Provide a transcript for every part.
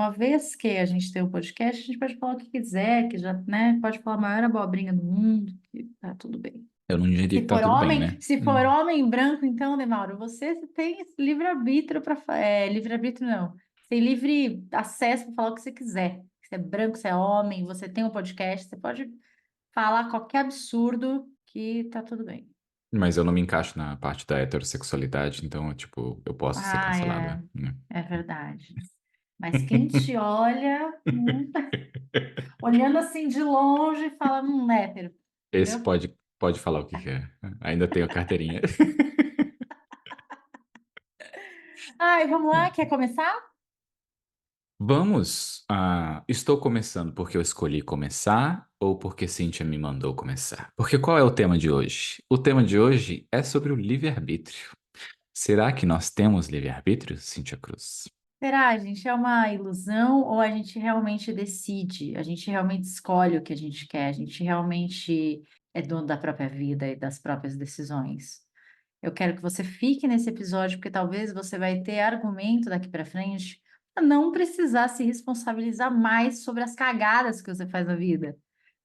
uma vez que a gente tem um podcast, a gente pode falar o que quiser, que já, né, pode falar a maior abobrinha do mundo, que tá tudo bem. Eu não diria Se que tá for tudo bem, homem, né? se for homem branco, então, Demauro, você tem esse livre-arbítrio livre-arbítrio não. Você tem livre acesso para falar o que você quiser. Você é branco, você é homem, você tem um podcast, você pode falar qualquer absurdo que tá tudo bem. Mas eu não me encaixo na parte da heterossexualidade, então, tipo, eu posso ser Ah, cancelado, né? é verdade. Mas quem te olha, olhando assim de longe, fala, hétero, Esse entendeu? pode falar o que quer. Ainda tenho a carteirinha. Ai, vamos lá, quer começar? Vamos. Estou começando porque eu escolhi começar ou porque Cíntia me mandou começar? Porque qual é o tema de hoje? O tema de hoje é sobre o livre-arbítrio. Será que nós temos livre-arbítrio, Cíntia Cruz? Será, gente, é uma ilusão ou a gente realmente decide? A gente realmente escolhe o que a gente quer? A gente realmente é dono da própria vida e das próprias decisões? Eu quero que você fique nesse episódio, porque talvez você vai ter argumento daqui para frente para não precisar se responsabilizar mais sobre as cagadas que você faz na vida.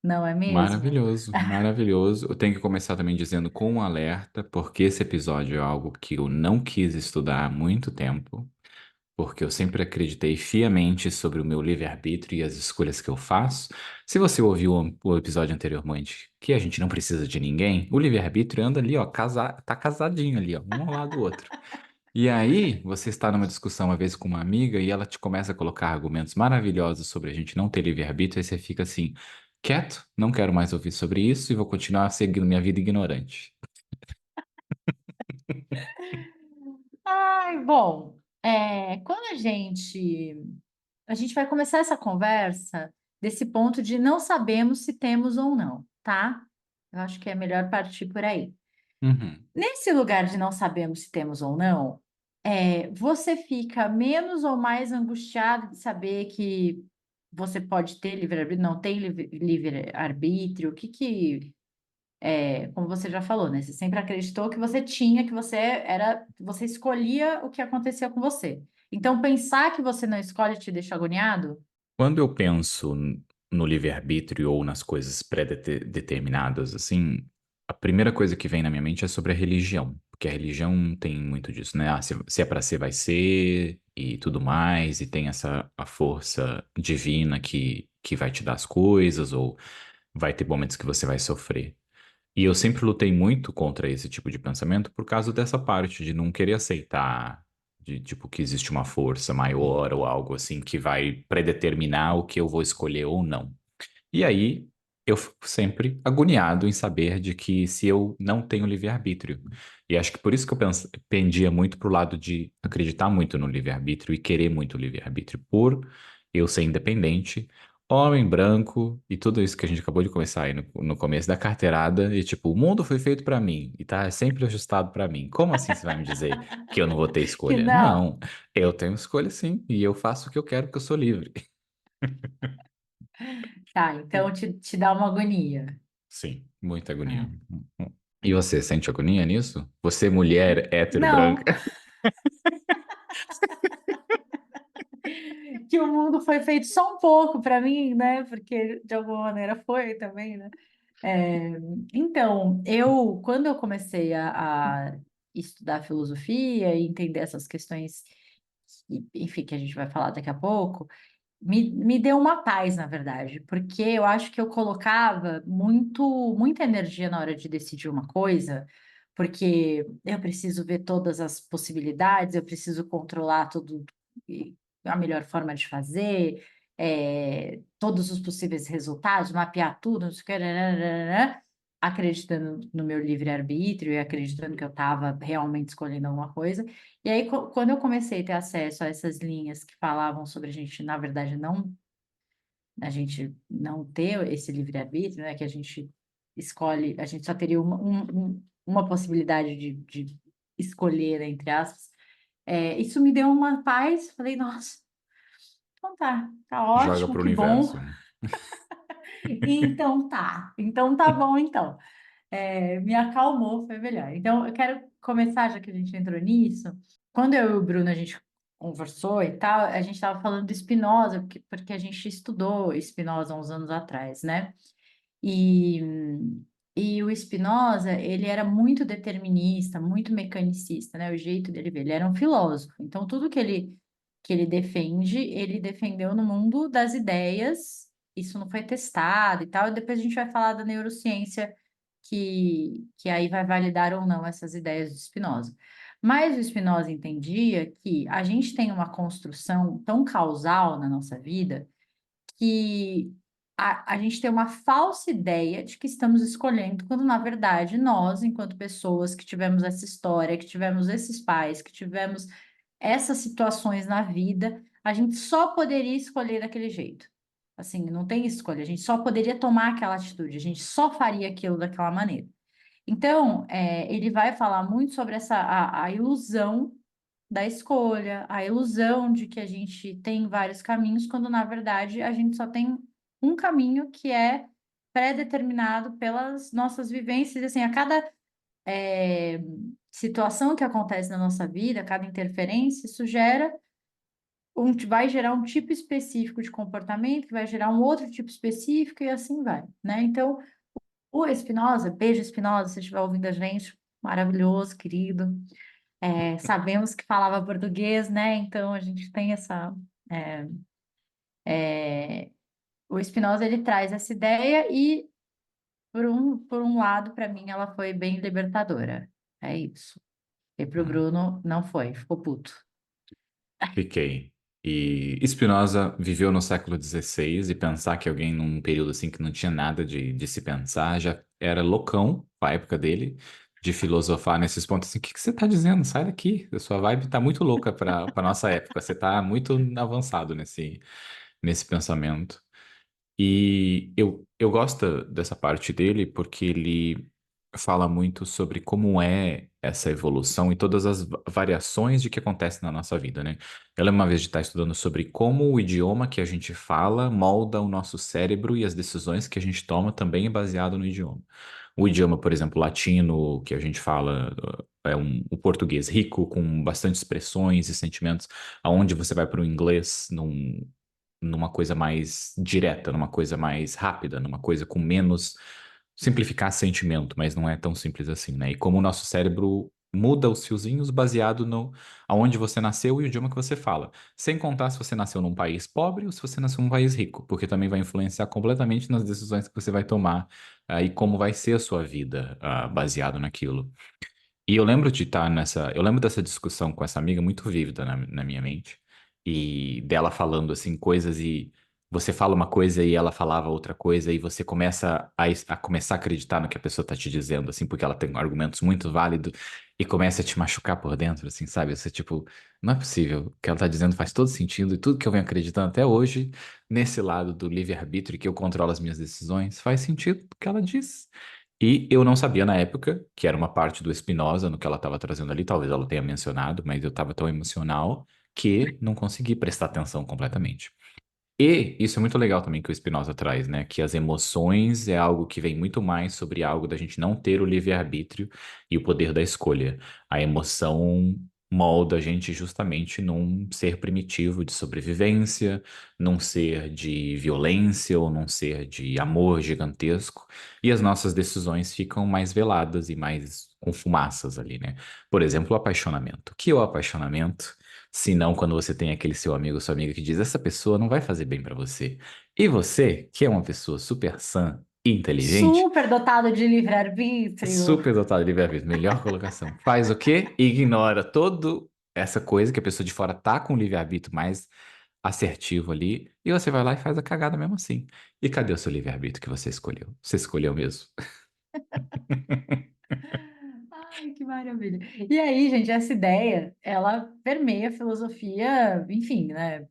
Não é mesmo? Maravilhoso, maravilhoso. Eu tenho que começar também dizendo com um alerta, porque esse episódio é algo que eu não quis estudar há muito tempo, porque eu sempre acreditei fiamente sobre o meu livre-arbítrio e as escolhas que eu faço. Se você ouviu o episódio anteriormente, que a gente não precisa de ninguém, o livre-arbítrio anda ali, ó, tá casadinho ali, ó, um ao lado do outro. E aí, você está numa discussão uma vez com uma amiga e ela te começa a colocar argumentos maravilhosos sobre a gente não ter livre-arbítrio, aí você fica assim, quieto, não quero mais ouvir sobre isso e vou continuar seguindo minha vida ignorante. Ai, bom, quando a gente vai começar essa conversa desse ponto de não sabemos se temos ou não, tá? Eu acho que é melhor partir por aí. Uhum. Nesse lugar de não sabemos se temos ou não, você fica menos ou mais angustiado de saber que você pode ter livre-arbítrio, não tem livre-arbítrio, como você já falou, né? Você sempre acreditou que você tinha, que você escolhia o que acontecia com você. Então, pensar que você não escolhe te deixa agoniado? Quando eu penso no livre-arbítrio ou nas coisas pré-determinadas, assim, a primeira coisa que vem na minha mente é sobre a religião, porque a religião tem muito disso, né? Se é para ser, vai ser e tudo mais, e tem a força divina que vai te dar as coisas, ou vai ter momentos que você vai sofrer. E eu sempre lutei muito contra esse tipo de pensamento por causa dessa parte de não querer aceitar, de tipo que existe uma força maior ou algo assim que vai predeterminar o que eu vou escolher ou não. E aí eu fico sempre agoniado em saber de que se eu não tenho livre-arbítrio. E acho que por isso que eu pendia muito pro lado de acreditar muito no livre-arbítrio e querer muito o livre-arbítrio, por eu ser independente, homem branco e tudo isso que a gente acabou de começar aí no começo da carteirada, e tipo, o mundo foi feito pra mim e tá sempre ajustado pra mim. Como assim você vai me dizer que eu não vou ter Que escolha? não. Não, eu tenho escolha sim, e eu faço o que eu quero porque eu sou livre. Tá, então te dá uma agonia. Sim, muita agonia. É. E você sente agonia nisso? Você, mulher hétero branca? Não, que o mundo foi feito só um pouco para mim, né? Porque de alguma maneira foi também, né? É, então, quando eu comecei a estudar filosofia e entender essas questões, enfim, que a gente vai falar daqui a pouco, me deu uma paz, na verdade, porque eu acho que eu colocava muita energia na hora de decidir uma coisa, porque eu preciso ver todas as possibilidades, eu preciso controlar tudo, a melhor forma de fazer, todos os possíveis resultados, mapear tudo, não sei o que, nananana, acreditando no meu livre-arbítrio e acreditando que eu estava realmente escolhendo alguma coisa. E aí, quando eu comecei a ter acesso a essas linhas que falavam sobre a gente não ter esse livre-arbítrio, né, que a gente escolhe, a gente só teria uma possibilidade de escolher, entre aspas, isso me deu uma paz. Falei, nossa, então tá Joga ótimo, pro que bom. universo. Então tá bom, então. Me acalmou, foi melhor. Então, eu quero começar, já que a gente entrou nisso. Quando eu e o Bruno, a gente conversou e tal, a gente estava falando de Spinoza, porque a gente estudou Spinoza uns anos atrás, né? E, e o Spinoza, ele era muito determinista, muito mecanicista, né? O jeito dele ver, ele era um filósofo. Então, tudo que ele defende, ele defendeu no mundo das ideias, isso não foi testado e tal, e depois a gente vai falar da neurociência, que aí vai validar ou não essas ideias do Spinoza. Mas o Spinoza entendia que a gente tem uma construção tão causal na nossa vida que a gente tem uma falsa ideia de que estamos escolhendo, quando na verdade nós, enquanto pessoas que tivemos essa história, que tivemos esses pais, que tivemos essas situações na vida, a gente só poderia escolher daquele jeito. Assim, não tem escolha, a gente só poderia tomar aquela atitude, a gente só faria aquilo daquela maneira. Então, ele vai falar muito sobre a ilusão da escolha, a ilusão de que a gente tem vários caminhos, quando na verdade a gente só tem um caminho que é pré-determinado pelas nossas vivências. Assim, a cada situação que acontece na nossa vida, a cada interferência, isso vai gerar um tipo específico de comportamento, que vai gerar um outro tipo específico e assim vai, né? Então, o Espinosa, beijo Espinosa, se você estiver ouvindo a gente, maravilhoso, querido. Sabemos que falava português, né? Então a gente tem essa. é, é, o Spinoza ele traz essa ideia e, por um lado, para mim, ela foi bem libertadora. É isso. E para o Hum. Bruno não foi, ficou puto. Fiquei. E Spinoza viveu no século XVI e pensar que alguém num período assim que não tinha nada de se pensar já era loucão, a época dele, de filosofar nesses pontos assim, o que você tá dizendo? Sai daqui, a sua vibe tá muito louca para nossa época, você tá muito avançado nesse pensamento. E eu gosto dessa parte dele porque ele fala muito sobre como é essa evolução e todas as variações de que acontece na nossa vida, né? Eu lembro uma vez de estar estudando sobre como o idioma que a gente fala molda o nosso cérebro e as decisões que a gente toma também é baseado no idioma. O idioma, por exemplo, latino, que a gente fala, o português rico, com bastante expressões e sentimentos, aonde você vai para o inglês, numa coisa mais direta, numa coisa mais rápida, numa coisa com menos simplificar sentimento, mas não é tão simples assim, né? E como o nosso cérebro muda os fiozinhos baseado no aonde você nasceu e o idioma que você fala. Sem contar se você nasceu num país pobre ou se você nasceu num país rico, porque também vai influenciar completamente nas decisões que você vai tomar, e como vai ser a sua vida, baseado naquilo. E eu lembro de estar eu lembro dessa discussão com essa amiga muito vívida na minha mente, e dela falando assim coisas e você fala uma coisa e ela falava outra coisa e você começa a começar a acreditar no que a pessoa tá te dizendo, assim, porque ela tem argumentos muito válidos e começa a te machucar por dentro, assim, sabe? Você, tipo, não é possível, o que ela tá dizendo faz todo sentido e tudo que eu venho acreditando até hoje, nesse lado do livre-arbítrio que eu controlo as minhas decisões, faz sentido o que ela diz. E eu não sabia na época que era uma parte do Spinoza no que ela estava trazendo ali, talvez ela tenha mencionado, mas eu estava tão emocional que não consegui prestar atenção completamente. E isso é muito legal também que o Spinoza traz, né? Que as emoções é algo que vem muito mais sobre algo da gente não ter o livre-arbítrio e o poder da escolha. A emoção molda a gente justamente num ser primitivo de sobrevivência, num ser de violência ou num ser de amor gigantesco. E as nossas decisões ficam mais veladas e mais com fumaças ali, né? Por exemplo, o apaixonamento. O que é o apaixonamento? Se não, quando você tem aquele seu amigo ou sua amiga que diz, essa pessoa não vai fazer bem pra você. E você, que é uma pessoa super sã e inteligente, Super dotado de livre-arbítrio. super dotada de livre-arbítrio, melhor colocação, faz o quê? Ignora toda essa coisa que a pessoa de fora tá com o livre-arbítrio mais assertivo ali, e você vai lá e faz a cagada mesmo assim. E cadê o seu livre-arbítrio que você escolheu? Você escolheu mesmo? Ai, que maravilha. E aí, gente, essa ideia, ela permeia a filosofia, enfim, né?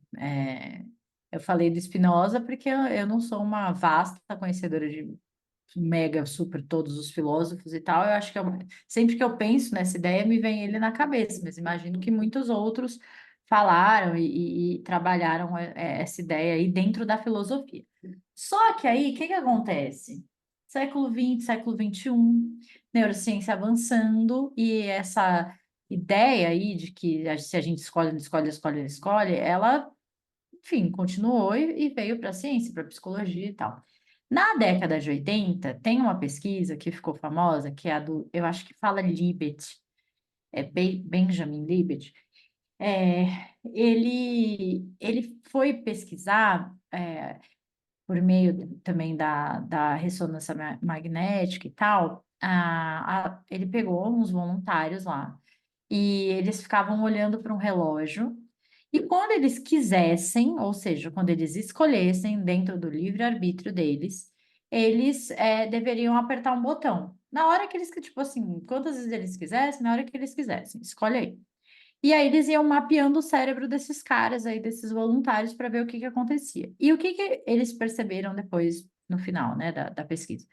Eu falei do Spinoza porque eu não sou uma vasta conhecedora de mega, super todos os filósofos e tal. Eu acho que sempre que eu penso nessa ideia, me vem ele na cabeça, mas imagino que muitos outros falaram e trabalharam essa ideia aí dentro da filosofia. Só que aí, o que que acontece? Século XX, século XXI, neurociência avançando e essa ideia aí de que se a gente escolhe, não escolhe, escolhe, escolhe, ela, enfim, continuou e veio para a ciência, para a psicologia e tal. Na década de 80, tem uma pesquisa que ficou famosa, que é a do, eu acho que fala Libet, Benjamin Libet. Ele foi pesquisar, por meio também da ressonância magnética e tal, ele pegou uns voluntários lá e eles ficavam olhando para um relógio. E quando eles quisessem, ou seja, quando eles escolhessem dentro do livre-arbítrio deles, eles deveriam apertar um botão. Na hora que eles, tipo assim, quantas vezes eles quisessem, na hora que eles quisessem, escolhe aí. E aí eles iam mapeando o cérebro desses caras aí, desses voluntários, para ver o que que acontecia. E o que que eles perceberam depois, no final, né, da pesquisa?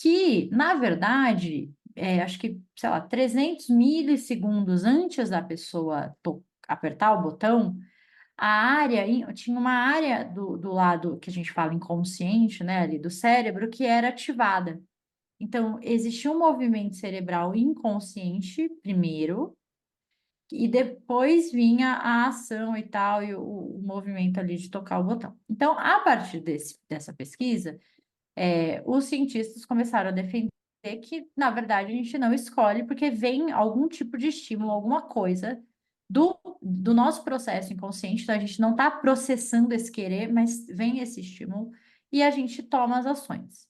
Que, na verdade, acho que, sei lá, 300 milissegundos antes da pessoa apertar o botão, a área, tinha uma área do lado que a gente fala inconsciente, né, ali do cérebro, que era ativada. Então, existia um movimento cerebral inconsciente, primeiro, e depois vinha a ação e tal, e o movimento ali de tocar o botão. Então, a partir dessa pesquisa, os cientistas começaram a defender que, na verdade, a gente não escolhe, porque vem algum tipo de estímulo, alguma coisa do nosso processo inconsciente, então a gente não está processando esse querer, mas vem esse estímulo e a gente toma as ações.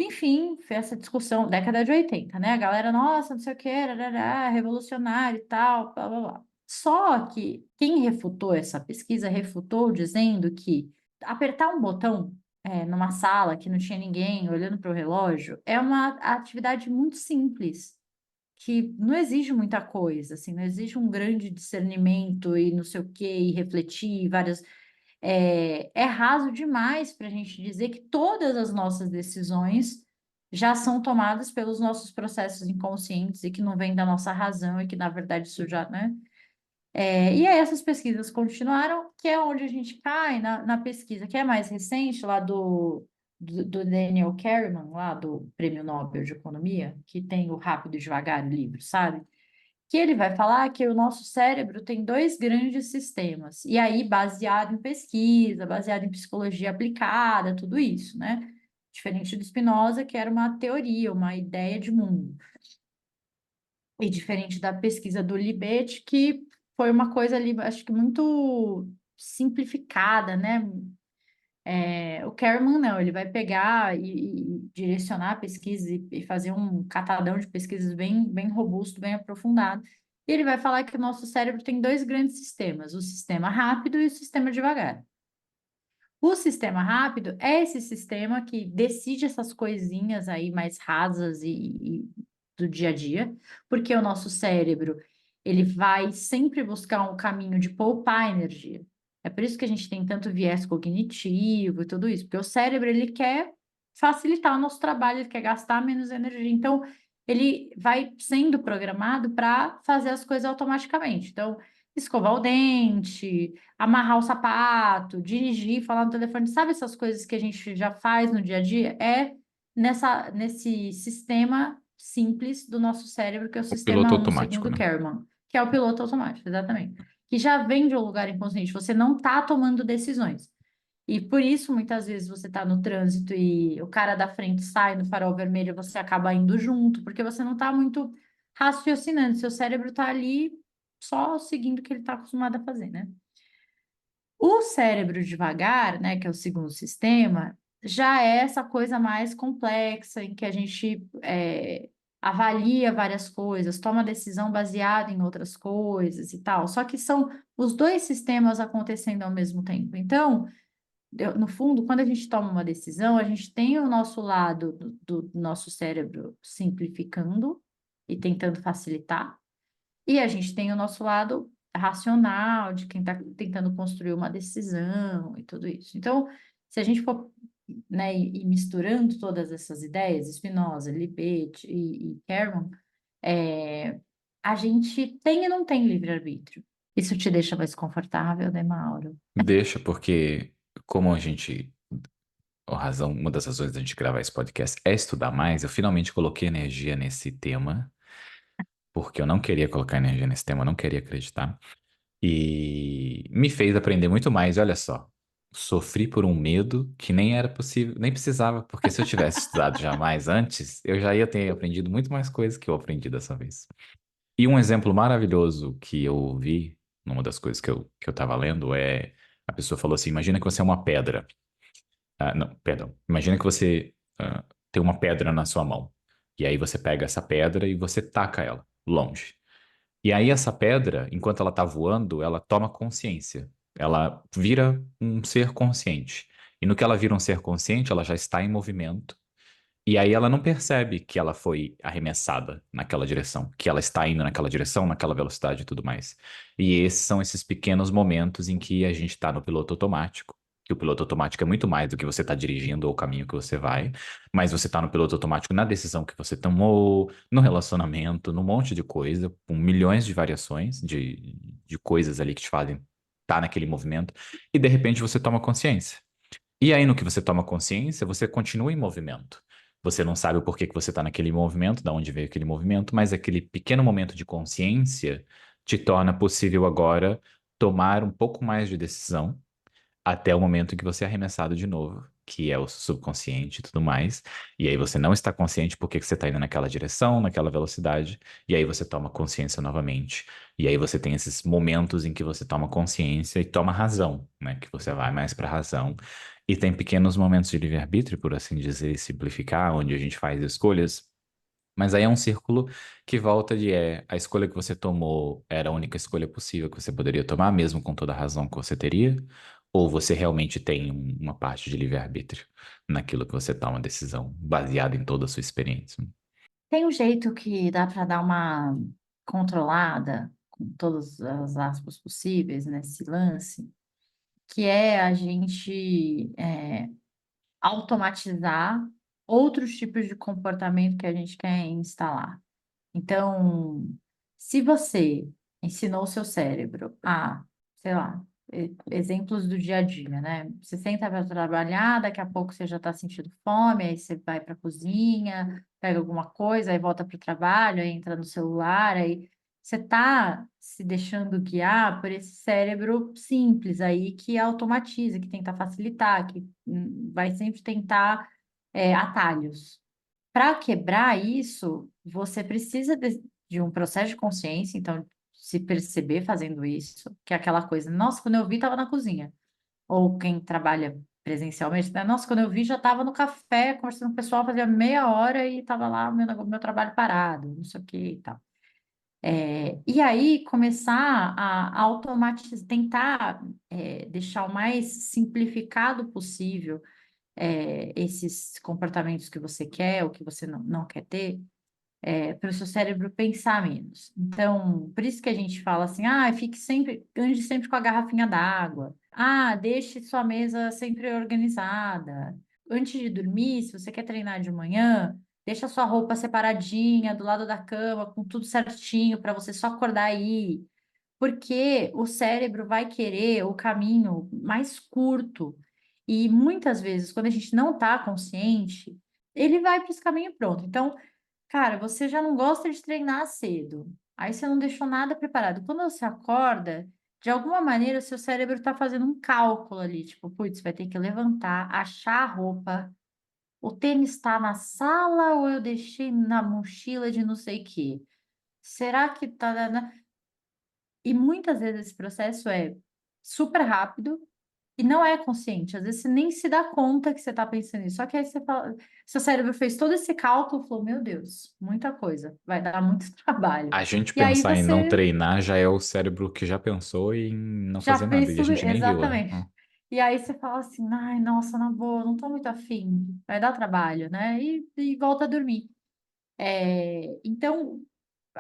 Enfim, foi essa discussão, década de 80, né? A galera, nossa, não sei o que, rarará, revolucionário e tal, blá, blá, blá. Só que quem refutou essa pesquisa, refutou dizendo que apertar um botão numa sala que não tinha ninguém, olhando para o relógio, é uma atividade muito simples, que não exige muita coisa, assim, não exige um grande discernimento e não sei o que, e refletir, várias é raso demais para a gente dizer que todas as nossas decisões já são tomadas pelos nossos processos inconscientes e que não vem da nossa razão e que, na verdade, isso já, né? E aí essas pesquisas continuaram, que é onde a gente cai na pesquisa que é mais recente, lá do Daniel Kahneman, lá do Prêmio Nobel de Economia, que tem o Rápido e Devagar, o livro, sabe? Que ele vai falar que o nosso cérebro tem dois grandes sistemas, e aí baseado em pesquisa, baseado em psicologia aplicada, tudo isso, né? Diferente do Spinoza, que era uma teoria, uma ideia de mundo, e diferente da pesquisa do Libet, que foi uma coisa ali, acho que muito simplificada, né? O Kerman não, ele vai pegar e direcionar a pesquisa e fazer um catadão de pesquisas bem robusto, bem aprofundado. E ele vai falar que o nosso cérebro tem dois grandes sistemas, o sistema rápido e o sistema devagar. O sistema rápido é esse sistema que decide essas coisinhas aí mais rasas e do dia a dia, porque o nosso cérebro, ele vai sempre buscar um caminho de poupar energia. É por isso que a gente tem tanto viés cognitivo e tudo isso, porque o cérebro, ele quer facilitar o nosso trabalho, ele quer gastar menos energia. Então, ele vai sendo programado para fazer as coisas automaticamente. Então, escovar o dente, amarrar o sapato, dirigir, falar no telefone, sabe essas coisas que a gente já faz no dia a dia? É nesse sistema simples do nosso cérebro, que é o O sistema piloto um automático, segundo né? Kerman, que é o piloto automático, exatamente. Que já vem de um lugar inconsciente, você não está tomando decisões. E por isso, muitas vezes, você está no trânsito e o cara da frente sai no farol vermelho, você acaba indo junto, porque você não está muito raciocinando, seu cérebro está ali só seguindo o que ele está acostumado a fazer, né? O cérebro devagar, né, que é o segundo sistema, já é essa coisa mais complexa, em que a gente avalia várias coisas, toma decisão baseada em outras coisas e tal. Só que são os dois sistemas acontecendo ao mesmo tempo. Então, no fundo, quando a gente toma uma decisão, a gente tem o nosso lado do nosso cérebro simplificando e tentando facilitar. E a gente tem o nosso lado racional, de quem está tentando construir uma decisão e tudo isso. Então, se a gente for, né, e misturando todas essas ideias, Spinoza, Libet e Kerman, é, a gente tem e não tem livre-arbítrio. Isso te deixa mais confortável, né, Mauro? Deixa, porque como a gente, uma das razões da gente gravar esse podcast é estudar mais, eu finalmente coloquei energia nesse tema, porque eu não queria colocar energia nesse tema, eu não queria acreditar. E me fez aprender muito mais. E olha só, sofri por um medo que nem era possível, nem precisava, porque se eu tivesse estudado já mais antes, eu já ia ter aprendido muito mais coisas que eu aprendi dessa vez. E um exemplo maravilhoso que eu vi, numa das coisas que eu tava lendo, é a pessoa falou assim: imagina que você é uma pedra. Ah, não, perdão. Imagina que você tem uma pedra na sua mão. E aí você pega essa pedra e você taca ela longe. E aí essa pedra, enquanto ela está voando, ela toma consciência. Ela vira um ser consciente. E no que ela vira um ser consciente, ela já está em movimento. E aí ela não percebe que ela foi arremessada naquela direção, que ela está indo naquela direção, naquela velocidade e tudo mais. E esses são esses pequenos momentos em que a gente está no piloto automático. Que o piloto automático é muito mais do que você está dirigindo ou o caminho que você vai, mas você está no piloto automático na decisão que você tomou, no relacionamento, num monte de coisa, com milhões de variações de coisas ali que te fazem estar naquele movimento, e de repente você toma consciência. E aí, no que você toma consciência, você continua em movimento. Você não sabe o porquê que você está naquele movimento, de onde veio aquele movimento, mas aquele pequeno momento de consciência te torna possível agora tomar um pouco mais de decisão até o momento em que você é arremessado de novo, que é o subconsciente e tudo mais. E aí você não está consciente porque que você está indo naquela direção, naquela velocidade, e aí você toma consciência novamente. E aí você tem esses momentos em que você toma consciência e toma razão, né? Que você vai mais para a razão. E tem pequenos momentos de livre-arbítrio, por assim dizer, e simplificar, onde a gente faz escolhas. Mas aí é um círculo que volta de a escolha que você tomou era a única escolha possível que você poderia tomar, mesmo com toda a razão que você teria? Ou você realmente tem uma parte de livre-arbítrio naquilo que você toma decisão, baseada em toda a sua experiência? Tem um jeito que dá para dar uma controlada, com todas as aspas possíveis, nesse lance, que é a gente automatizar outros tipos de comportamento que a gente quer instalar. Então, se você ensinou o seu cérebro a, sei lá, exemplos do dia a dia, né? Você senta para trabalhar, daqui a pouco você já está sentindo fome, aí você vai para a cozinha, pega alguma coisa, aí volta para o trabalho, aí entra no celular, aí você está se deixando guiar por esse cérebro simples aí que automatiza, que tenta facilitar, que vai sempre tentar atalhos. Para quebrar isso, você precisa de um processo de consciência, então, se perceber fazendo isso, que é aquela coisa, nossa, quando eu vi, estava na cozinha. Ou quem trabalha presencialmente, né? Nossa, quando eu vi, já estava no café, conversando com o pessoal, fazia meia hora e estava lá meu trabalho parado, não sei o que e tal. E aí, começar a automatizar, tentar deixar o mais simplificado possível esses comportamentos que você quer ou que você não quer ter, para o seu cérebro pensar menos. Então, por isso que a gente fala assim, fique sempre, ande sempre com a garrafinha d'água. Deixe sua mesa sempre organizada. Antes de dormir, se você quer treinar de manhã, deixa a sua roupa separadinha do lado da cama, com tudo certinho, para você só acordar aí. Porque o cérebro vai querer o caminho mais curto. E muitas vezes, quando a gente não está consciente, ele vai para esse caminho pronto. Então, cara, você já não gosta de treinar cedo. Aí você não deixou nada preparado. Quando você acorda, de alguma maneira, o seu cérebro está fazendo um cálculo ali, tipo, putz, vai ter que levantar, achar a roupa. O tênis está na sala ou eu deixei na mochila de não sei o quê? Será que tá. E muitas vezes esse processo é super rápido e não é consciente. Às vezes você nem se dá conta que você está pensando nisso. Só que aí você fala, seu cérebro fez todo esse cálculo, falou, meu Deus, muita coisa, vai dar muito trabalho. A gente E aí pensar em não você treinar já é o cérebro que já pensou em não fazer já nada, fez e a tudo, gente nem viu, né? exatamente. E aí você fala assim, ai, nossa, na boa, não tô muito afim, vai dar trabalho, né? E volta a dormir. Então,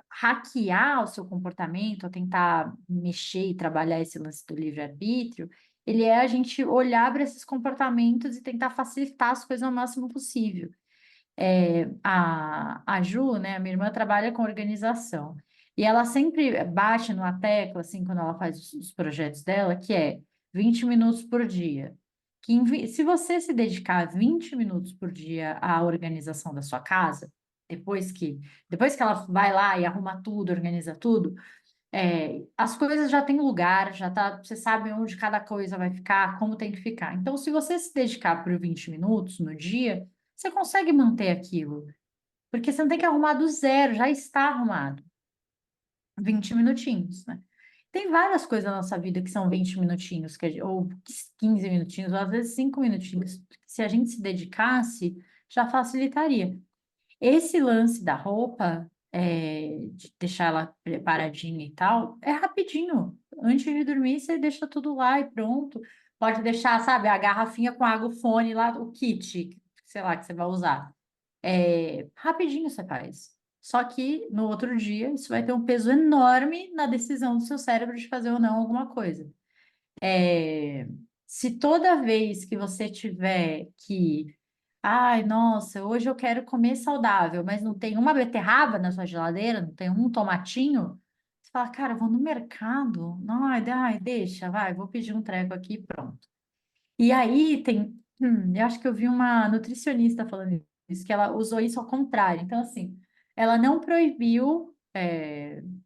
hackear o seu comportamento, a tentar mexer e trabalhar esse lance do livre-arbítrio, ele é a gente olhar para esses comportamentos e tentar facilitar as coisas ao máximo possível. A Ju, né, a minha irmã, trabalha com organização. E ela sempre bate numa tecla, assim, quando ela faz os projetos dela, que é 20 minutos por dia. Se você se dedicar 20 minutos por dia à organização da sua casa, depois que ela vai lá e arruma tudo, organiza tudo, as coisas já têm lugar, já tá, você sabe onde cada coisa vai ficar, como tem que ficar. Então, se você se dedicar por 20 minutos no dia, você consegue manter aquilo, porque você não tem que arrumar do zero, já está arrumado. 20 minutinhos, né? Tem várias coisas na nossa vida que são 20 minutinhos, ou 15 minutinhos, ou às vezes 5 minutinhos. Se a gente se dedicasse, já facilitaria. Esse lance da roupa, de deixar ela preparadinha e tal, é rapidinho. Antes de dormir, você deixa tudo lá e pronto. Pode deixar, sabe, a garrafinha com água, o fone lá, o kit, sei lá, que você vai usar. Rapidinho você faz. Só que no outro dia, isso vai ter um peso enorme na decisão do seu cérebro de fazer ou não alguma coisa. Se toda vez que você tiver que, ai, nossa, hoje eu quero comer saudável, mas não tem uma beterraba na sua geladeira, não tem um tomatinho, você fala, cara, eu vou no mercado, não, ai, deixa, vai, vou pedir um treco aqui, e pronto. E aí eu acho que eu vi uma nutricionista falando isso, que ela usou isso ao contrário. Então, assim, ela não proibiu,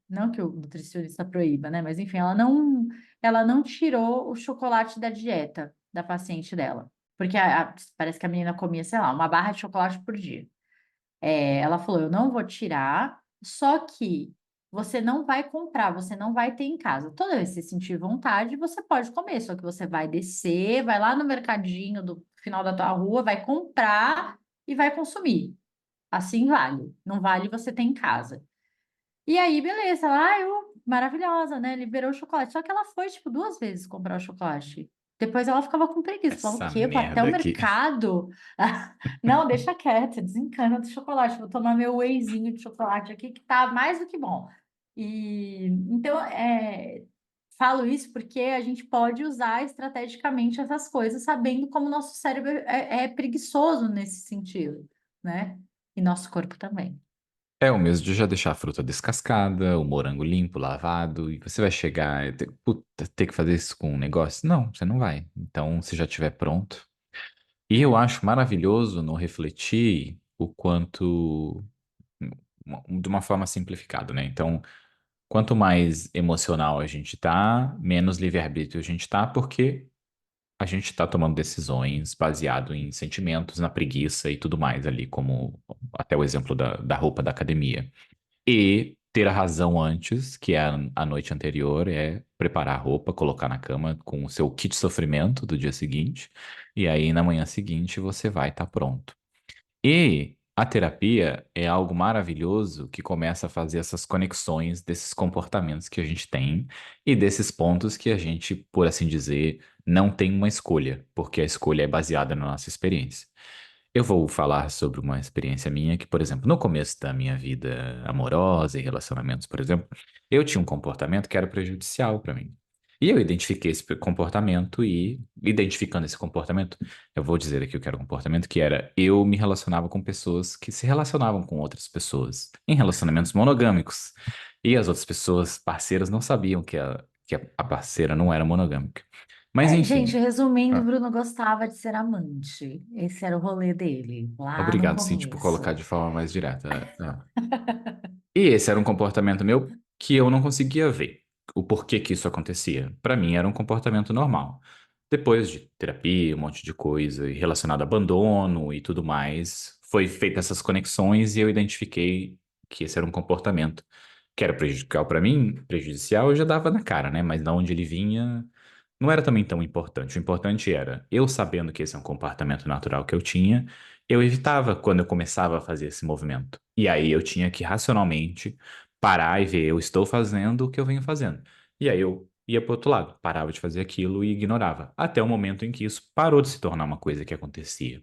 não que o nutricionista proíba, né? Mas enfim, ela não tirou o chocolate da dieta da paciente dela. Porque parece que a menina comia, sei lá, uma barra de chocolate por dia. Ela falou: eu não vou tirar, só que você não vai comprar, você não vai ter em casa. Toda vez que você sentir vontade, você pode comer, só que você vai descer, vai lá no mercadinho do final da tua rua, vai comprar e vai consumir. Assim vale. Não vale você ter em casa. E aí, beleza, maravilhosa, né? Liberou o chocolate. Só que ela foi, tipo, 2 vezes comprar o chocolate. Depois ela ficava com preguiça. Falava, o Essa quê? Eu vou até merda o aqui. mercado? Não, deixa quieto, desencana do chocolate. Vou tomar meu wheyzinho de chocolate aqui, que tá mais do que bom. E então, falo isso porque a gente pode usar estrategicamente essas coisas, sabendo como o nosso cérebro é preguiçoso nesse sentido, né? E nosso corpo também. É o mesmo de já deixar a fruta descascada, o morango limpo, lavado, e você vai chegar e ter que fazer isso com um negócio? Não, você não vai. Então, se já estiver pronto. E eu acho maravilhoso no refletir o quanto, de uma forma simplificada, né? Então, quanto mais emocional a gente tá, menos livre-arbítrio a gente tá, porque a gente tá tomando decisões baseado em sentimentos, na preguiça e tudo mais ali, como até o exemplo da roupa da academia. E ter a razão antes, que é a noite anterior, é preparar a roupa, colocar na cama com o seu kit sofrimento do dia seguinte, e aí na manhã seguinte você vai estar pronto. E a terapia é algo maravilhoso que começa a fazer essas conexões desses comportamentos que a gente tem e desses pontos que a gente, por assim dizer, não tem uma escolha, porque a escolha é baseada na nossa experiência. Eu vou falar sobre uma experiência minha que, por exemplo, no começo da minha vida amorosa e relacionamentos, por exemplo, eu tinha um comportamento que era prejudicial para mim. E eu identifiquei esse comportamento e, identificando esse comportamento, eu vou dizer aqui o que era o comportamento, que era eu me relacionava com pessoas que se relacionavam com outras pessoas em relacionamentos monogâmicos. E as outras pessoas, parceiras, não sabiam que a parceira não era monogâmica. Mas Gente, enfim. resumindo, o Ah, Bruno gostava de ser amante. Esse era o rolê dele, lá no obrigado, sim, tipo, colocar começo. de forma mais direta. E esse era um comportamento meu que eu não conseguia ver o porquê que isso acontecia. Para mim era um comportamento normal. Depois de terapia, um monte de coisa e relacionado a abandono e tudo mais, foi feita essas conexões e eu identifiquei que esse era um comportamento que era prejudicial para mim, prejudicial eu já dava na cara, né? Mas da onde ele vinha não era também tão importante. O importante era eu sabendo que esse é um comportamento natural que eu tinha, eu evitava quando eu começava a fazer esse movimento. E aí eu tinha que racionalmente parar e ver, eu estou fazendo o que eu venho fazendo. E aí eu ia para outro lado, parava de fazer aquilo e ignorava, até o momento em que isso parou de se tornar uma coisa que acontecia.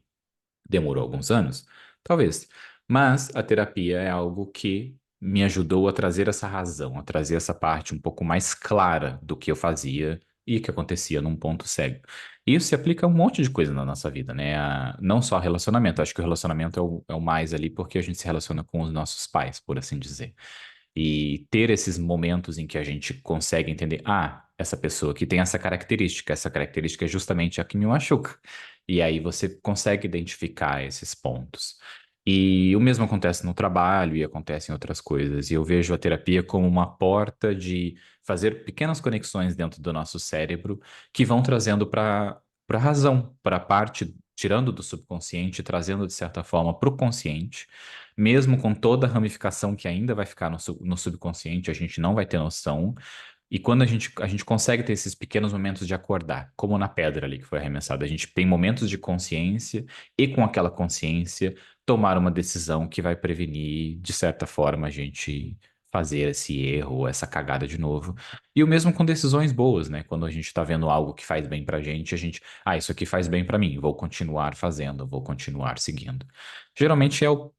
Demorou alguns anos? Talvez. Mas a terapia é algo que me ajudou a trazer essa razão, a trazer essa parte um pouco mais clara do que eu fazia e que acontecia num ponto cego. E isso se aplica a um monte de coisa na nossa vida, né? Não só relacionamento. Acho que o relacionamento é o mais ali porque a gente se relaciona com os nossos pais, por assim dizer. E ter esses momentos em que a gente consegue entender, essa pessoa que tem essa característica é justamente a que me machuca. E aí você consegue identificar esses pontos. E o mesmo acontece no trabalho e acontece em outras coisas. E eu vejo a terapia como uma porta de fazer pequenas conexões dentro do nosso cérebro que vão trazendo para a razão, para a parte, tirando do subconsciente, trazendo de certa forma para o consciente, mesmo com toda a ramificação que ainda vai ficar no subconsciente, a gente não vai ter noção. E quando a gente consegue ter esses pequenos momentos de acordar, como na pedra ali que foi arremessada, a gente tem momentos de consciência e com aquela consciência tomar uma decisão que vai prevenir, de certa forma, a gente fazer esse erro, essa cagada de novo. E o mesmo com decisões boas, né? Quando a gente tá vendo algo que faz bem pra gente, isso aqui faz bem pra mim, vou continuar fazendo, vou continuar seguindo. Geralmente é o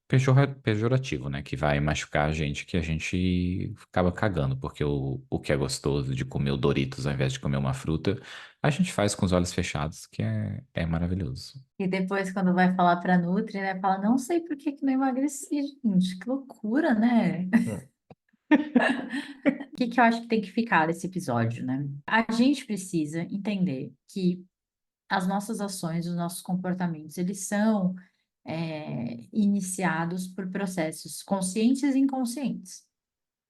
pejorativo, né? Que vai machucar a gente, que a gente acaba cagando, porque o que é gostoso de comer o Doritos ao invés de comer uma fruta, a gente faz com os olhos fechados, que é maravilhoso. E depois, quando vai falar para Nutri, né? Fala, não sei por que que não emagreci, gente. Que loucura, né? O que que eu acho que tem que ficar desse episódio, né? A gente precisa entender que as nossas ações, os nossos comportamentos, eles são iniciados por processos conscientes e inconscientes.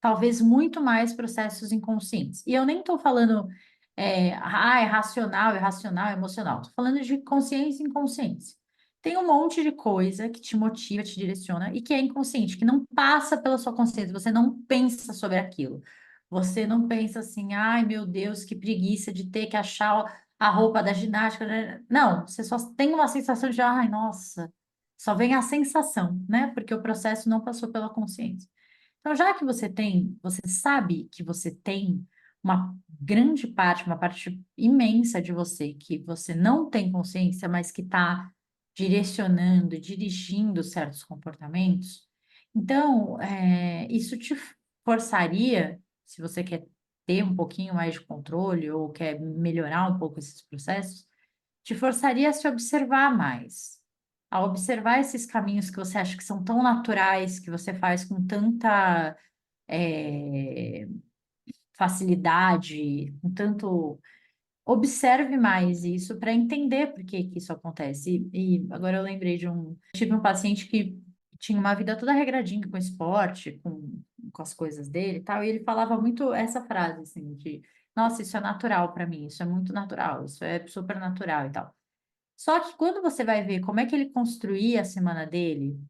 Talvez muito mais processos inconscientes. E eu nem estou falando, é racional, irracional, emocional. Estou falando de consciência e inconsciência. Tem um monte de coisa que te motiva, te direciona e que é inconsciente, que não passa pela sua consciência. Você não pensa sobre aquilo. Você não pensa assim, ai meu Deus, que preguiça de ter que achar a roupa da ginástica, né? Não, você só tem uma sensação de, ai, nossa, só vem a sensação, né? Porque o processo não passou pela consciência. Então, já que você sabe que você tem uma grande parte, uma parte imensa de você que você não tem consciência, mas que está direcionando, dirigindo certos comportamentos, então, isso te forçaria, se você quer ter um pouquinho mais de controle ou quer melhorar um pouco esses processos, te forçaria a se observar mais, a observar esses caminhos que você acha que são tão naturais, que você faz com tanta eh, facilidade, com tanto. Observe mais isso para entender por que que isso acontece. E agora eu lembrei tive um paciente que tinha uma vida toda regradinha com esporte, com as coisas dele e tal, e ele falava muito essa frase assim de, nossa, isso é natural para mim, isso é muito natural, isso é super natural e tal. Só que quando você vai ver como é que ele construía a semana dele,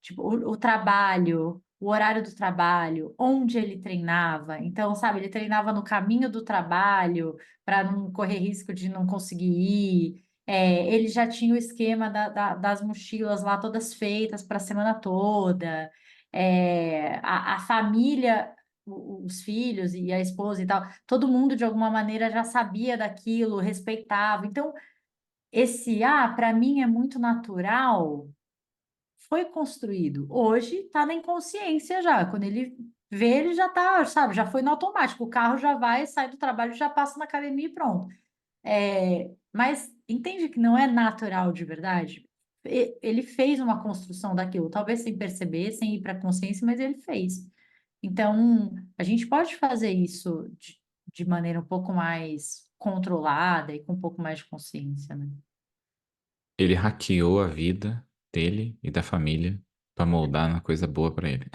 tipo, o trabalho, o horário do trabalho, onde ele treinava. Então, sabe, ele treinava no caminho do trabalho para não correr risco de não conseguir ir. Ele já tinha o esquema das mochilas lá todas feitas para a semana toda. A família, os filhos e a esposa e tal, todo mundo de alguma maneira já sabia daquilo, respeitava. Então, para mim é muito natural foi construído. Hoje está na inconsciência já. Quando ele vê, ele já está, sabe, já foi no automático. O carro já vai, sai do trabalho, já passa na academia e pronto. Mas entende que não é natural de verdade? Ele fez uma construção daquilo, talvez sem perceber, sem ir para a consciência, mas ele fez. Então, a gente pode fazer isso de maneira um pouco mais controlada e com um pouco mais de consciência, né? Ele hackeou a vida dele e da família para moldar uma coisa boa para ele.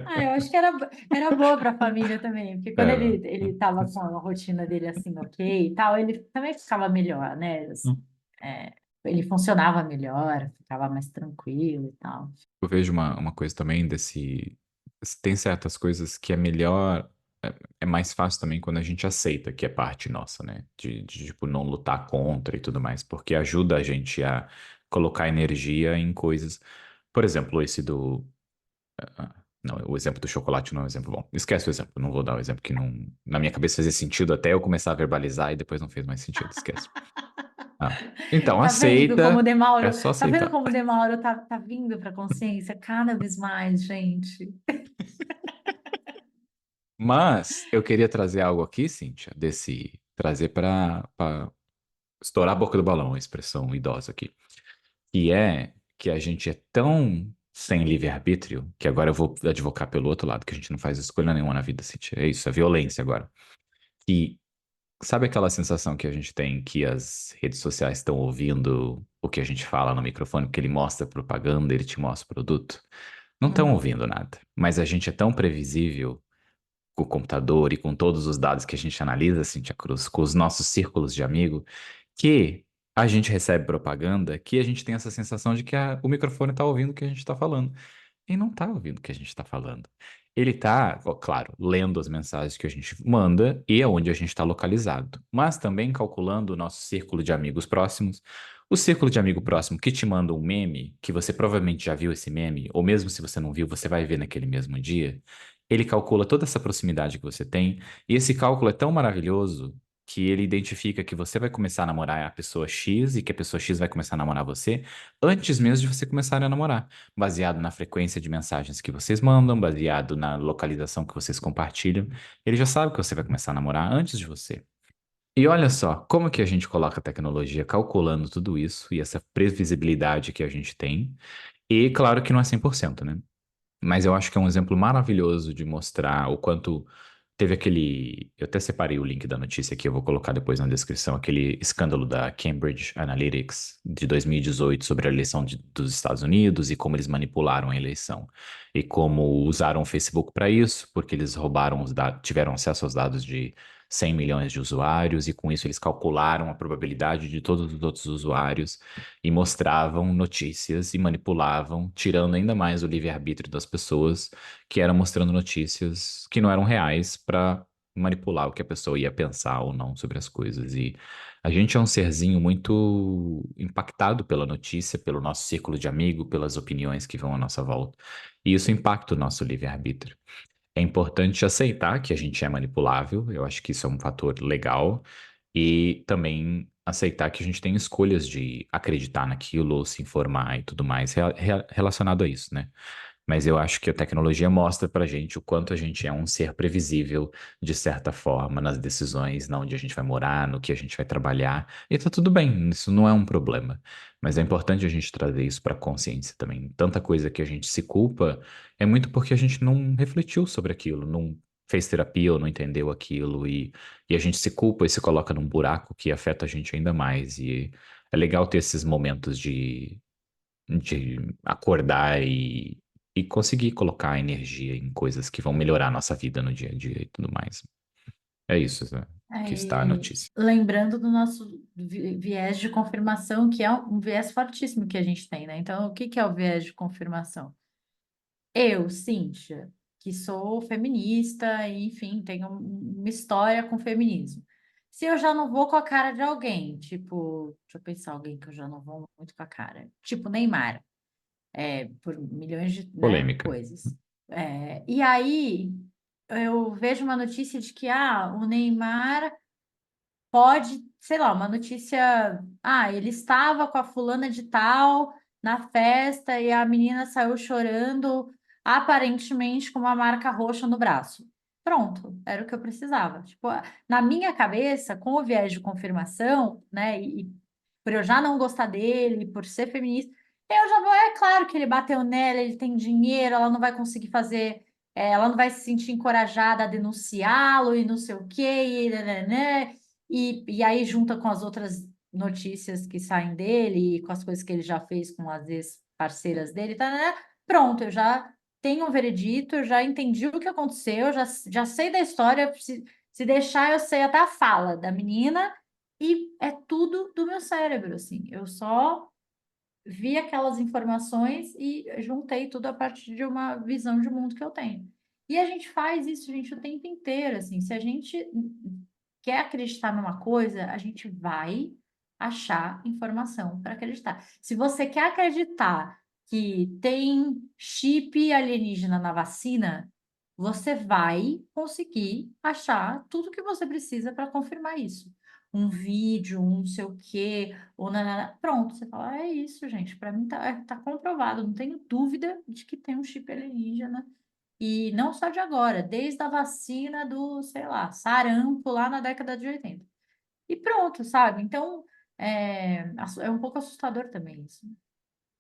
Ah, eu acho que era boa para a família também, porque quando Era. ele estava com a rotina dele assim, ok e tal, ele também ficava melhor, né? Assim, é, ele funcionava melhor, ficava mais tranquilo e tal. Eu vejo uma coisa também desse. Tem certas coisas que é melhor. É mais fácil também quando a gente aceita que é parte nossa, né? Tipo, não lutar contra e tudo mais, porque ajuda a gente a colocar energia em coisas. Por exemplo, esse do. Não, o exemplo do chocolate não é um exemplo bom. Esquece o exemplo, não vou dar o exemplo que não. Na minha cabeça fazia sentido até eu começar a verbalizar e depois não fez mais sentido, esquece. Ah. Então, Tá vendo como o aceita, é Demauro, só tá vendo aceitar. como o Demauro tá vindo para a consciência cada vez mais, gente? Mas eu queria trazer algo aqui, Cíntia, desse. Trazer para estourar a boca do balão, a expressão idosa aqui. Que é que a gente é tão sem livre-arbítrio, que agora eu vou advocar pelo outro lado, que a gente não faz escolha nenhuma na vida, Cíntia. É isso, é violência agora. Que Sabe aquela sensação que a gente tem que as redes sociais estão ouvindo o que a gente fala no microfone, porque ele mostra propaganda, ele te mostra o produto? Não estão Uhum, ouvindo nada, mas a gente é tão previsível com o computador e com todos os dados que a gente analisa, Cintia Cruz, com os nossos círculos de amigo, que a gente recebe propaganda, que a gente tem essa sensação de que o microfone está ouvindo o que a gente está falando. E não tá ouvindo o que a gente está falando. Ele tá, ó, claro, lendo as mensagens que a gente manda e aonde a gente está localizado, mas também calculando o nosso círculo de amigos próximos. O círculo de amigo próximo que te manda um meme, que você provavelmente já viu esse meme, ou mesmo se você não viu, você vai ver naquele mesmo dia. Ele calcula toda essa proximidade que você tem, e esse cálculo é tão maravilhoso que ele identifica que você vai começar a namorar a pessoa X e que a pessoa X vai começar a namorar você antes mesmo de você começar a namorar, baseado na frequência de mensagens que vocês mandam, baseado na localização que vocês compartilham. Ele já sabe que você vai começar a namorar antes de você. E olha só, como que a gente coloca a tecnologia calculando tudo isso e essa previsibilidade que a gente tem. E claro que não é 100%, né? Mas eu acho que é um exemplo maravilhoso de mostrar o quanto teve aquele. Eu até separei o link da notícia aqui, eu vou colocar depois na descrição, aquele escândalo da Cambridge Analytics de 2018 sobre a eleição dos Estados Unidos e como eles manipularam a eleição. E como usaram o Facebook para isso, porque eles roubaram os dados, tiveram acesso aos dados de 100 milhões de usuários, e com isso eles calcularam a probabilidade de todos os outros usuários e mostravam notícias e manipulavam, tirando ainda mais o livre-arbítrio das pessoas, que eram mostrando notícias que não eram reais para manipular o que a pessoa ia pensar ou não sobre as coisas. E a gente é um serzinho muito impactado pela notícia, pelo nosso círculo de amigo, pelas opiniões que vão à nossa volta. E isso impacta o nosso livre-arbítrio. É importante aceitar que a gente é manipulável, eu acho que isso é um fator legal, e também aceitar que a gente tem escolhas de acreditar naquilo, ou se informar e tudo mais relacionado a isso, né? Mas eu acho que a tecnologia mostra pra gente o quanto a gente é um ser previsível, de certa forma, nas decisões, na onde a gente vai morar, no que a gente vai trabalhar. E tá tudo bem, isso não é um problema. Mas é importante a gente trazer isso pra consciência também. Tanta coisa que a gente se culpa é muito porque a gente não refletiu sobre aquilo, não fez terapia ou não entendeu aquilo. E a gente se culpa e se coloca num buraco que afeta a gente ainda mais. E é legal ter esses momentos de acordar e conseguir colocar energia em coisas que vão melhorar a nossa vida no dia a dia e tudo mais. É isso, né, que está a aí, notícia. lembrando do nosso viés de confirmação, que é um viés fortíssimo que a gente tem, né? Então, o que que é o viés de confirmação? Eu, Cíntia, que sou feminista, e, enfim, tenho uma história com feminismo. Se eu já não vou com a cara de alguém, tipo, deixa eu pensar alguém que eu já não vou muito com a cara, tipo Neymar, por milhões de, né, Polêmica. coisas. E aí eu vejo uma notícia de que o Neymar pode, sei lá, uma notícia. Ele estava com a fulana de tal na festa e a menina saiu chorando, aparentemente com uma marca roxa no braço. Pronto, era o que eu precisava. Tipo, na minha cabeça, com o viés de confirmação, né, e por eu já não gostar dele, por ser feminista, eu já vou, é claro que ele bateu nela, ele tem dinheiro, ela não vai conseguir fazer, ela não vai se sentir encorajada a denunciá-lo e não sei o quê, né. E aí, junta com as outras notícias que saem dele e com as coisas que ele já fez com as ex-parceiras dele, tá, né? Pronto, eu já tenho um veredito, eu já entendi o que aconteceu, já sei da história. Se deixar, eu sei até a fala da menina, e é tudo do meu cérebro, assim. Eu só vi aquelas informações e juntei tudo a partir de uma visão de mundo que eu tenho. E a gente faz isso, gente, o tempo inteiro, assim. Se a gente quer acreditar numa coisa, a gente vai achar informação para acreditar. Se você quer acreditar que tem chip alienígena na vacina, você vai conseguir achar tudo que você precisa para confirmar isso. Um vídeo, um não sei o quê, ou pronto, você fala, é isso, gente. Para mim tá comprovado, não tenho dúvida de que tem um chip alienígena. E não só de agora, desde a vacina do, sei lá, sarampo lá na década de 80. E pronto, sabe? Então, é um pouco assustador também isso.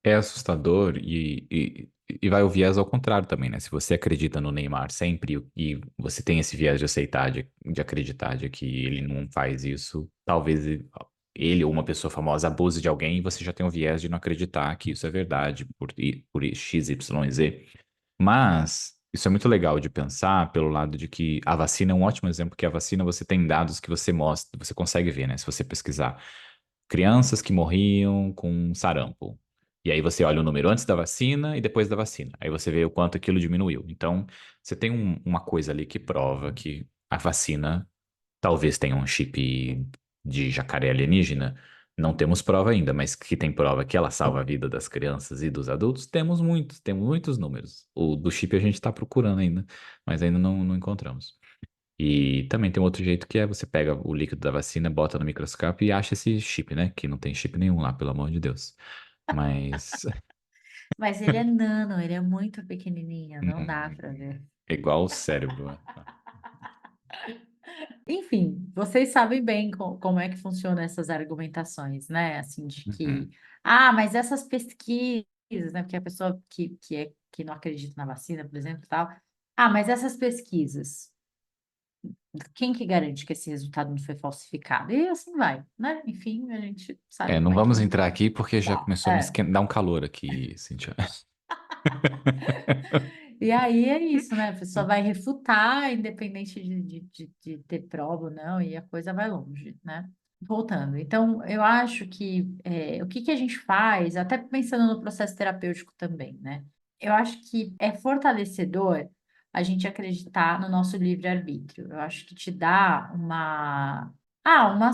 É assustador e vai o viés ao contrário também, né? Se você acredita no Neymar sempre e você tem esse viés de aceitar, de acreditar de que ele não faz isso, talvez ele ou uma pessoa famosa abuse de alguém e você já tem o viés de não acreditar que isso é verdade por X, Y, Z. Mas isso é muito legal de pensar pelo lado de que a vacina é um ótimo exemplo, porque a vacina você tem dados que você mostra, você consegue ver, né? Se você pesquisar crianças que morriam com sarampo. E aí você olha o número antes da vacina e depois da vacina. Aí você vê o quanto aquilo diminuiu. Então, você tem uma coisa ali que prova que a vacina talvez tenha um chip de jacaré alienígena. Não temos prova ainda, mas que tem prova que ela salva a vida das crianças e dos adultos, temos muitos números. O do chip a gente está procurando ainda, mas ainda não encontramos. E também tem um outro jeito que é você pega o líquido da vacina, bota no microscópio e acha esse chip, né? Que não tem chip nenhum lá, pelo amor de Deus. Mas Mas ele é nano, ele é muito pequenininho, não dá hum, para ver. é igual o cérebro. Enfim, vocês sabem bem como é que funcionam essas argumentações, né? Assim, de que, Uhum. mas essas pesquisas, né? Porque a pessoa que não acredita na vacina, por exemplo, e tal. Mas essas pesquisas, quem que garante que esse resultado não foi falsificado? E assim vai, né? Enfim, a gente sabe É, como não é que vamos entrar aqui porque já dá. começou a dar um calor aqui, Cintia. E aí é isso, né? A pessoa vai refutar, independente de ter prova ou não, e a coisa vai longe, né? Voltando. Então, eu acho que o que que a gente faz, até pensando no processo terapêutico também, né? Eu acho que é fortalecedor a gente acreditar no nosso livre-arbítrio. Eu acho que te dá uma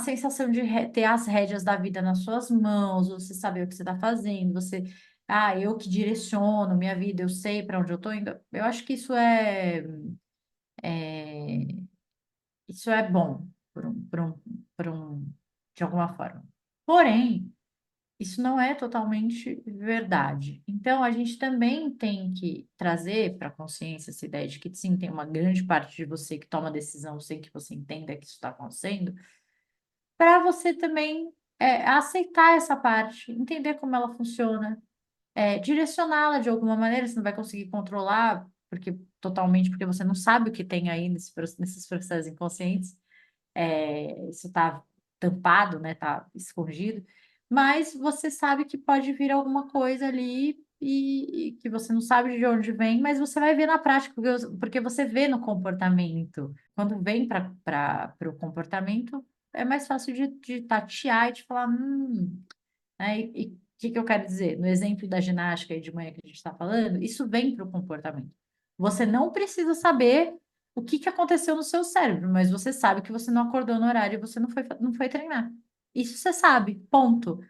sensação de ter as rédeas da vida nas suas mãos, você saber o que você está fazendo, você eu que direciono minha vida, eu sei para onde eu estou indo. Eu acho que é, isso é bom por um, de alguma forma. Porém, isso não é totalmente verdade. Então, a gente também tem que trazer para a consciência essa ideia de que sim, tem uma grande parte de você que toma decisão sem que você entenda que isso está acontecendo, para você também aceitar essa parte, entender como ela funciona, direcioná-la de alguma maneira, você não vai conseguir controlar, porque totalmente, porque você não sabe o que tem aí nesses processos inconscientes, isso está tampado, né, está escondido, mas você sabe que pode vir alguma coisa ali e que você não sabe de onde vem, mas você vai ver na prática, porque você vê no comportamento. Quando vem para o comportamento, é mais fácil de tatear e de falar, né? E o que que eu quero dizer? No exemplo da ginástica aí de manhã que a gente está falando, isso vem para o comportamento. Você não precisa saber o que que aconteceu no seu cérebro, mas você sabe que você não acordou no horário e você não foi treinar. Isso você sabe, ponto. O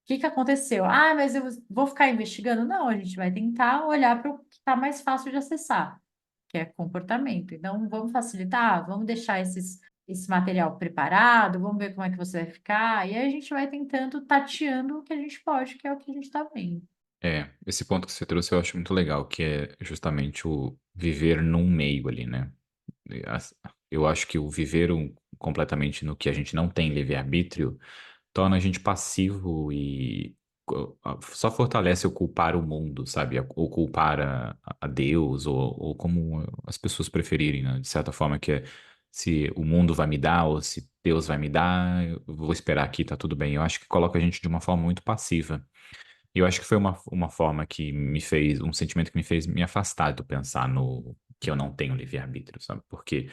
que que aconteceu? Mas eu vou ficar investigando? Não, a gente vai tentar olhar para o que está mais fácil de acessar, que é comportamento. Então, vamos facilitar, vamos deixar esse material preparado, vamos ver como é que você vai ficar, e aí a gente vai tentando, tateando o que a gente pode, que é o que a gente está vendo. É, esse ponto que você trouxe eu acho muito legal, que é justamente o viver num meio ali, né? E eu acho que o viver completamente no que a gente não tem livre-arbítrio torna a gente passivo e só fortalece o culpar o mundo, sabe? O culpar a Deus, ou como as pessoas preferirem, né? De certa forma, que é se o mundo vai me dar ou se Deus vai me dar, eu vou esperar aqui, tá tudo bem. Eu acho que coloca a gente de uma forma muito passiva. E eu acho que foi uma forma que me fez, um sentimento que me fez me afastar do pensar no que eu não tenho livre-arbítrio, sabe? Porque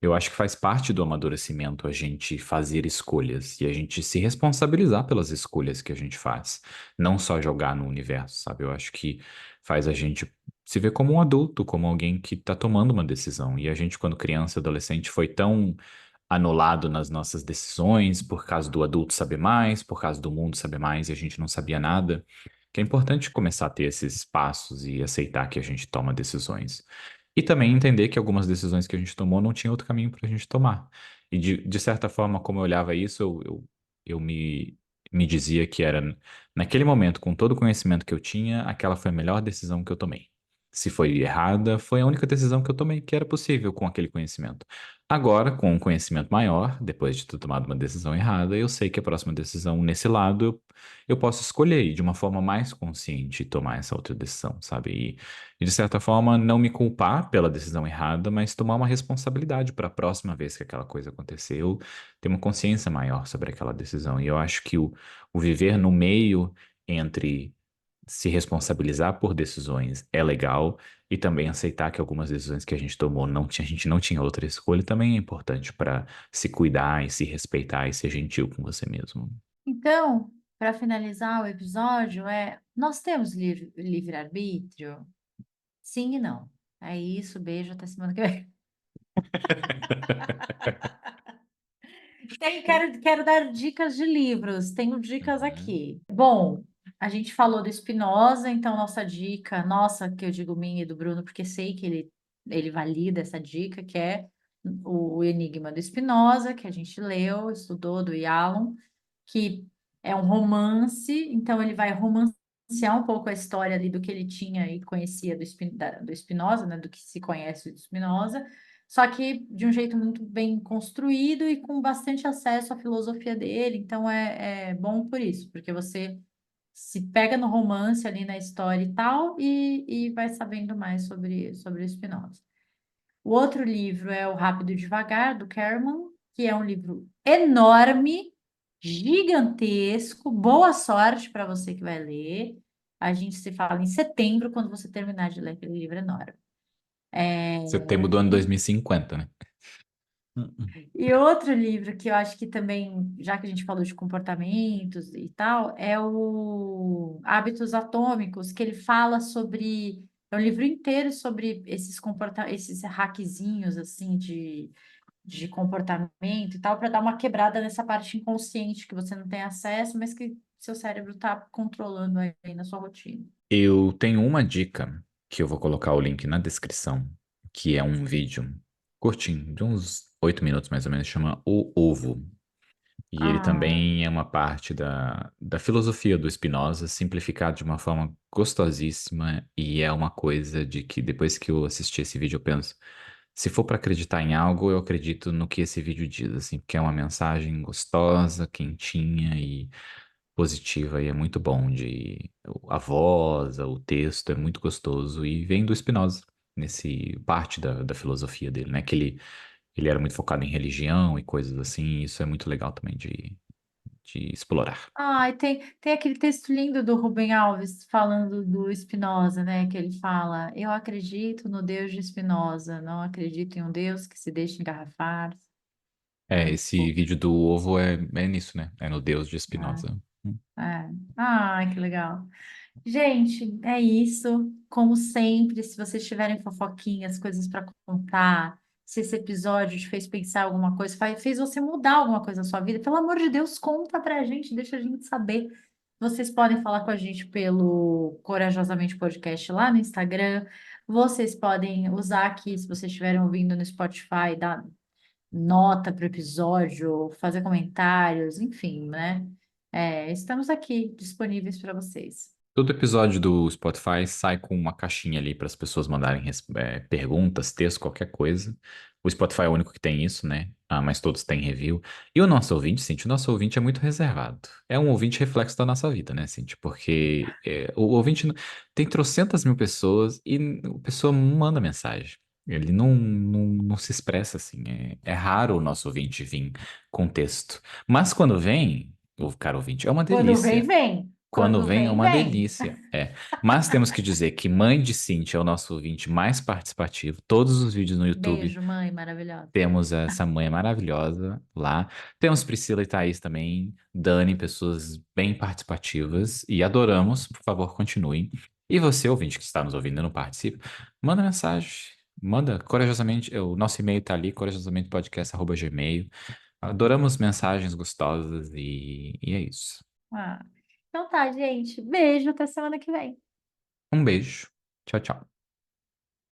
eu acho que faz parte do amadurecimento a gente fazer escolhas e a gente se responsabilizar pelas escolhas que a gente faz. Não só jogar no universo, sabe? Eu acho que faz a gente se ver como um adulto, como alguém que está tomando uma decisão. E a gente, quando criança e adolescente, foi tão anulado nas nossas decisões por causa do adulto saber mais, por causa do mundo saber mais e a gente não sabia nada, que é importante começar a ter esses passos e aceitar que a gente toma decisões. E também entender que algumas decisões que a gente tomou não tinha outro caminho para a gente tomar. E de certa forma, como eu olhava isso, eu me dizia que era, naquele momento, com todo o conhecimento que eu tinha, aquela foi a melhor decisão que eu tomei. Se foi errada, foi a única decisão que eu tomei que era possível com aquele conhecimento. Agora, com um conhecimento maior, depois de ter tomado uma decisão errada, eu sei que a próxima decisão nesse lado eu posso escolher e de uma forma mais consciente tomar essa outra decisão, sabe? E de certa forma não me culpar pela decisão errada, mas tomar uma responsabilidade para a próxima vez que aquela coisa acontecer, eu ter uma consciência maior sobre aquela decisão. E eu acho que o viver no meio entre se responsabilizar por decisões é legal e também aceitar que algumas decisões que a gente tomou a gente não tinha outra escolha também é importante para se cuidar e se respeitar e ser gentil com você mesmo. Então, para finalizar o episódio, nós temos livre-arbítrio? Sim e não. É isso, beijo, até semana que vem. Quero dar dicas de livros, tenho dicas Uhum. aqui. Bom, a gente falou do Spinoza, então nossa dica, nossa, que eu digo minha e do Bruno, porque sei que ele valida essa dica, que é o Enigma do Spinoza, que a gente leu, estudou, do Yalom, que é um romance, então ele vai romancear um pouco a história ali do que ele tinha e conhecia do Spinoza, né, do que se conhece do Spinoza, só que de um jeito muito bem construído e com bastante acesso à filosofia dele, então é bom por isso, porque você se pega no romance ali na história e tal, e vai sabendo mais sobre o Spinoza. O outro livro é O Rápido e Devagar, do Kerman, que é um livro enorme, gigantesco. Boa sorte para você que vai ler. A gente se fala em setembro, quando você terminar de ler aquele livro enorme. Setembro do ano E, 2050, né? Uhum. e outro livro que eu acho que também, já que a gente falou de comportamentos e tal, é o Hábitos Atômicos, que ele fala sobre. É um livro inteiro sobre esses hackzinhos assim de comportamento e tal, para dar uma quebrada nessa parte inconsciente que você não tem acesso, mas que seu cérebro está controlando aí na sua rotina. Eu tenho uma dica que eu vou colocar o link na descrição, que é um vídeo curtinho, de uns 8 minutos mais ou menos, chama O Ovo. E ele Ah, também é uma parte da filosofia do Spinoza, simplificado de uma forma gostosíssima, e é uma coisa de que depois que eu assisti esse vídeo eu penso, se for para acreditar em algo, eu acredito no que esse vídeo diz, assim, porque é uma mensagem gostosa, quentinha e positiva, e é muito bom a voz, o texto é muito gostoso, e vem do Spinoza, nesse parte da filosofia dele, né, que ele era muito focado em religião e coisas assim, e isso é muito legal também de explorar. e tem aquele texto lindo do Rubem Alves falando do Spinoza, né? Que ele fala: Eu acredito no Deus de Spinoza, não acredito em um Deus que se deixa engarrafar. É É, muito esse fofo, vídeo do ovo é nisso, né? É no Deus de né? Spinoza. É. Ai, que legal. Gente, é isso. Como sempre, se vocês tiverem fofoquinhas, coisas para contar, se esse episódio te fez pensar alguma coisa, fez você mudar alguma coisa na sua vida, pelo amor de Deus, conta pra gente, deixa a gente saber. Vocês podem falar com a gente pelo Corajosamente Podcast lá no Instagram. Vocês podem usar aqui, se vocês estiverem ouvindo no Spotify, dar nota para o episódio, fazer comentários, enfim, né? Estamos aqui disponíveis para vocês. Todo episódio do Spotify sai com uma caixinha ali para as pessoas mandarem perguntas, texto, qualquer coisa. O Spotify é o único que tem isso, né? Ah, mas todos têm review. E o nosso ouvinte, Cintia, o nosso ouvinte é muito reservado. É um ouvinte reflexo da nossa vida, né, Cintia? Porque o ouvinte tem trocentas mil pessoas e a pessoa manda mensagem. Ele não se expressa assim. É raro o nosso ouvinte vir com texto. Mas quando vem, o cara ouvinte, é uma Quando vem, delícia. vem. Quando Quando vem é vem, uma vem. delícia, Mas temos que dizer que Mãe de Cintia é o nosso ouvinte mais participativo. Todos os vídeos no YouTube Beijo, mãe maravilhosa. temos essa mãe maravilhosa lá. Temos Priscila e Thaís também, Dani, pessoas bem participativas e adoramos. Por favor, continuem. E você, ouvinte que está nos ouvindo e não participa, manda mensagem. Manda corajosamente, o nosso e-mail está ali, corajosamentepodcast@gmail. Adoramos mensagens gostosas e é isso. Ah, então tá, gente. Beijo, até semana que vem. Um beijo. Tchau, tchau.